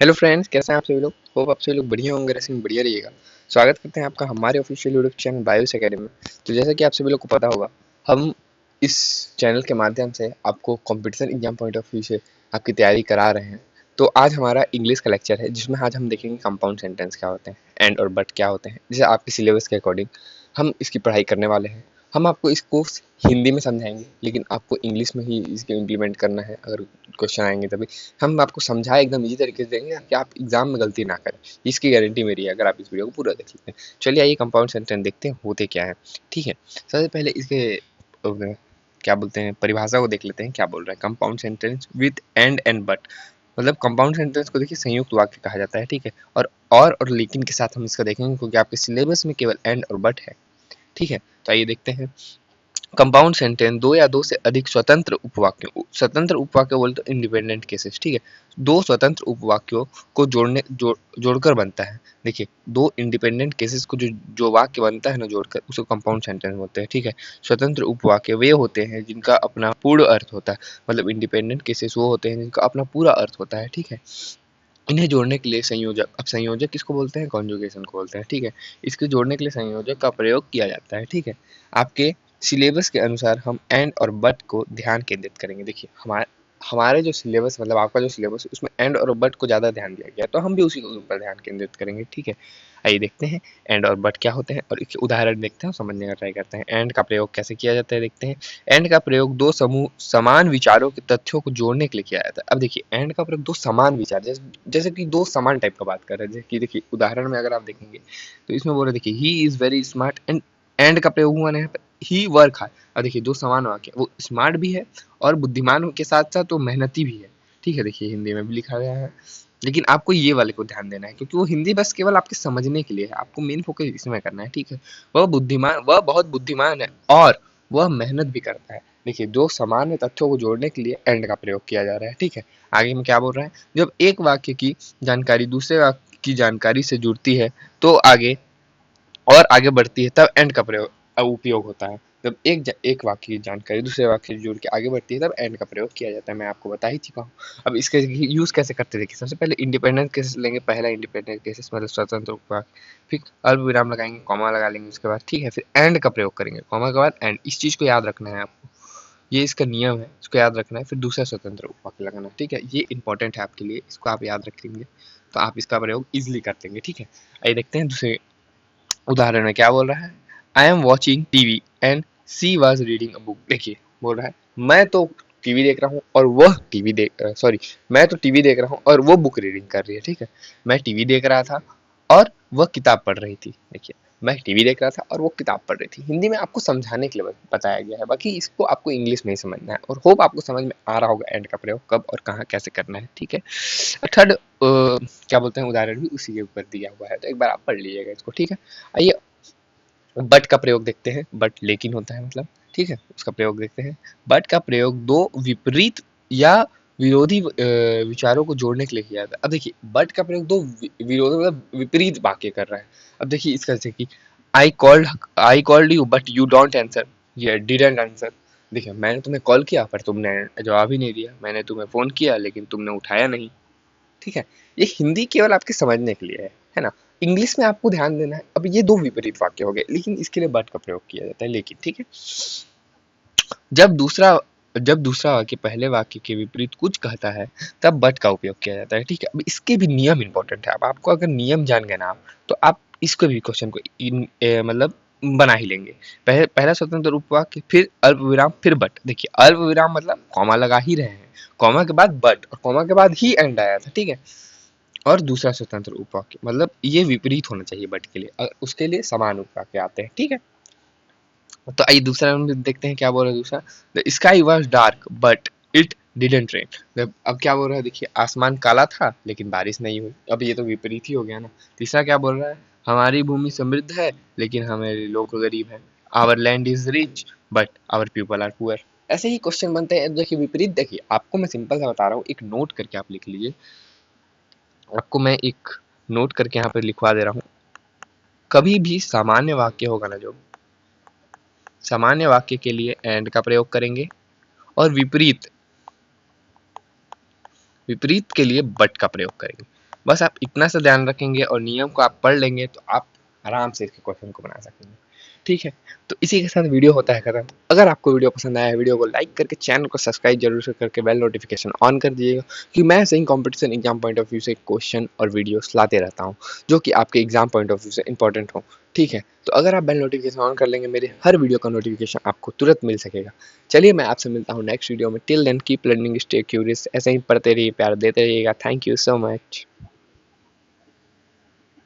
Hello friends, कैसे हैं आप सभी लोग। होप आप सभी लोग बढ़िया होंगे, रेसिंग बढ़िया रहिएगा। स्वागत करते हैं आपका हमारे official YouTube channel BIOS academy में। तो जैसा कि आप सभी लोग को पता होगा, हम इस चैनल के माध्यम से आपको competition exam point of view से आपकी तैयारी करा रहे हैं। तो आज हमारा इंग्लिश का लेक्चर है, जिसमें आज हम देखेंगे कंपाउंड सेंटेंस क्या होते हैं, एंड और बट क्या होते हैं। जैसे आपके सिलेबस के अकॉर्डिंग हम इसकी पढ़ाई करने वाले हैं। हम आपको इसको हिंदी में समझाएंगे, लेकिन आपको इंग्लिश में ही इसको इम्प्लीमेंट करना है। अगर क्वेश्चन आएंगे तभी हम आपको समझाए एकदम इजी तरीके से देंगे कि आप एग्जाम में गलती ना करें। इसकी गारंटी मेरी है, अगर आप इस वीडियो को पूरा देख लेते हैं। चलिए आइए कंपाउंड सेंटेंस देखते हैं होते क्या है। ठीक है, सबसे पहले इसके क्या बोलते हैं परिभाषा को देख लेते हैं। क्या बोल रहा है compound sentence with and but. मतलब कंपाउंड सेंटेंस को देखिए संयुक्त वाक्य कहा जाता है। ठीक है, और लेकिन के साथ हम इसका देखेंगे, क्योंकि आपके सिलेबस में केवल एंड और बट है। ठीक है, तो आइए देखते हैं। कंपाउंड सेंटेंस दो या दो से अधिक स्वतंत्र उपवाक्य बोलते तो इंडिपेंडेंट केसेस। ठीक है, दो स्वतंत्र उपवाक्यों को जोड़कर बनता है। देखिए, दो इंडिपेंडेंट केसेस को जो जो वाक्य बनता है ना जोड़कर, उसको कंपाउंड सेंटेंस बोलते हैं। ठीक है, स्वतंत्र उपवाक्य वे होते हैं जिनका अपना पूर्ण अर्थ होता है। मतलब इंडिपेंडेंट केसेस वो होते हैं जिनका अपना पूरा अर्थ होता है। ठीक है, इन्हें जोड़ने के लिए संयोजक, अब संयोजक किसको बोलते हैं, कॉन्जुगेशन को बोलते हैं। ठीक है, इसके जोड़ने के लिए संयोजक का प्रयोग किया जाता है। ठीक है, आपके सिलेबस के अनुसार हम एंड और बट को ध्यान केंद्रित करेंगे। देखिए, हमारे हमारे जो सिलेबस, मतलब आपका जो सिलेबस, उसमें एंड और बट को ज़्यादा ध्यान दिया गया है, तो हम भी उसी के ऊपर ध्यान केंद्रित करेंगे। ठीक है, आइए देखते हैं एंड और बट क्या होते हैं और इसके उदाहरण देखते हैं और समझने का ट्राई करते हैं। एंड का प्रयोग कैसे किया जाता है देखते हैं। एंड का प्रयोग दो समूह समान विचारों के तथ्यों को जोड़ने के लिए किया जाता है। अब देखिए, एंड का प्रयोग दो समान विचार, जैसे कि दो समान टाइप का बात कर रहे हैं। जैसे कि देखिए उदाहरण में अगर आप देखेंगे तो इसमें बोल रहे, देखिए he is very smart, and का प्रयोग हुआ ना यहाँ पे, ही वर्क हार्ड। और देखिए दो समान वाक्य, वो स्मार्ट भी है और बुद्धिमान के साथ साथ वो मेहनती भी है। ठीक है, देखिए हिंदी में भी लिखा गया है, लेकिन आपको ये वाले को ध्यान देना है, क्योंकि वो हिंदी बस केवल आपके समझने के लिए है। आपको मेन फोकस इसमें करना है। ठीक है, वह बहुत बुद्धिमान है और वह मेहनत भी करता है। देखिए, दो समान तथ्यों को जोड़ने के लिए एंड का प्रयोग किया जा रहा है। ठीक है, आगे में क्या बोल रहा है, जब एक वाक्य की जानकारी दूसरे वाक्य की जानकारी से जुड़ती है तो आगे बढ़ती है, तब एंड का प्रयोग उपयोग होता है। जब एक वाक्य की जानकारी दूसरे वाक्य से जुड़ के आगे बढ़ती है, तब एंड का प्रयोग किया जाता है। मैं आपको बता ही चुका हूँ। अब इसके यूज कैसे करते देखिए, सबसे पहले इंडिपेंडेंट केसेस लेंगे। पहला इंडिपेंडेंट केसेस मतलब स्वतंत्र उपवाक्य, फिर अल्प विराम लगाएंगे, कॉमा लगा लेंगे उसके बाद। ठीक है, फिर एंड का प्रयोग करेंगे, कॉमा के बाद एंड। इस चीज को याद रखना है आपको, ये इसका नियम है, इसको याद रखना है। फिर दूसरा स्वतंत्र उपवाक्य लगाना। ठीक है, ये इंपॉर्टेंट है आपके लिए, इसको आप याद रखेंगे तो आप इसका प्रयोग इजिली कर लेंगे। ठीक है, आइए देखते हैं दूसरे उदाहरण में क्या बोल रहा है। I am watching TV and she was reading a book. देखिए, बोल रहा है मैं तो टीवी देख रहा हूँ और वह टीवी देख सॉरी मैं तो टीवी देख रहा हूँ और वो बुक रीडिंग कर रही है। ठीक है, मैं टीवी देख रहा था और वह किताब पढ़ रही थी। देखिए, मैं टीवी देख रहा था और वो किताब पढ़ रही थी। हिंदी में आपको समझाने के लिए बताया गया है, बाकी इसको आपको इंग्लिश में ही समझना है। और होप आपको समझ में आ रहा होगा एंड का प्रयोग कब और कहाँ कैसे करना है। ठीक है, थर्ड क्या बोलते हैं उदाहरण भी उसी के ऊपर दिया हुआ है, तो एक बार आप पढ़ लीजिएगा इसको। ठीक है, आइए बट का प्रयोग देखते हैं। बट लेकिन होता है मतलब। ठीक है, उसका प्रयोग देखते हैं। बट का प्रयोग दो विपरीत या विरोधी विचारों को जोड़ने के लिए किया जाता है। अब देखिए, बट का प्रयोग दो विरोधी मतलब विपरीत वाक्य कर रहा है। अब देखिए इसका, जैसे कि I called I called you but you don't answer, ये डिडंट आंसर। देखिए, मैंने तुम्हें कॉल किया पर तुमने जवाब ही नहीं दिया, मैंने तुम्हें फोन किया लेकिन तुमने उठाया नहीं। ठीक है, ये हिंदी केवल आपके समझने के लिए है ना। इंग्लिश में आपको ध्यान देना है। अब ये दो विपरीत वाक्य हो गए, लेकिन इसके लिए बट का प्रयोग किया जाता है लेकिन। ठीक है, जब दूसरा जब दूसरा वाक्य पहले वाक्य के विपरीत कुछ कहता है, तब बट का उपयोग किया जाता है। ठीक है, अब इसके भी नियम इंपॉर्टेंट है। अब आपको अगर नियम जान गए ना आप, तो आप इसको भी क्वेश्चन को मतलब बना ही लेंगे। पहला स्वतंत्र उपवाक्य, फिर अल्प विराम, फिर बट। देखिए, अल्प विराम मतलब कॉमा लगा ही रहे हैं, कॉमा के बाद बट और कॉमा के बाद ही एंड आया था। ठीक है, और दूसरा स्वतंत्र उपवाक्य मतलब ये विपरीत होना चाहिए बट के लिए, और उसके लिए समान उपवाक्य आते हैं। ठीक है, तो आइए दूसरा हम देखते हैं क्या बोल रहा है दूसरा। The sky was dark but it didn't rain. अब क्या बोल रहा है, देखिए आसमान काला था लेकिन बारिश नहीं हुई। अब ये तो विपरीत ही हो गया ना। तीसरा क्या बोल रहा है, हमारी भूमि समृद्ध है लेकिन हमारे लोग गरीब हैं। Our land is rich but our people are poor. ऐसे ही क्वेश्चन बनते हैं। देखिए विपरीत, देखिए आपको मैं सिंपल सा बता रहा हूँ, एक नोट करके आप लिख लीजिए। आपको मैं एक नोट करके यहाँ पे लिखवा दे रहा हूँ। कभी भी सामान्य वाक्य होगा ना, जो सामान्य वाक्य के लिए एंड का प्रयोग करेंगे, और विपरीत विपरीत के लिए बट का प्रयोग करेंगे। बस आप इतना सा ध्यान रखेंगे और नियम को आप पढ़ लेंगे तो आप आराम से इसके क्वेश्चन को बना सकेंगे। ठीक है, तो इसी के साथ वीडियो होता है खत्म। अगर आपको वीडियो पसंद आया है, वीडियो को लाइक करके चैनल को सब्सक्राइब जरूर से करके बेल नोटिफिकेशन ऑन कर दीजिएगा, कि मैं ऐसे ही competition exam point of view से क्वेश्चन और वीडियोस लाते रहता हूँ जो कि आपके एग्जाम पॉइंट ऑफ व्यू से इंपॉर्टेंट हो। ठीक है, तो अगर आप बेल नोटिफिकेशन ऑन कर लेंगे, मेरे हर वीडियो का नोटिफिकेशन आपको तुरंत मिल सकेगा। चलिए, मैं आपसे मिलता हूँ नेक्स्ट वीडियो में। Till then keep learning, stay curious, ऐसे ही पढ़ते रहिए, प्यार देते रहिएगा। Thank you so much.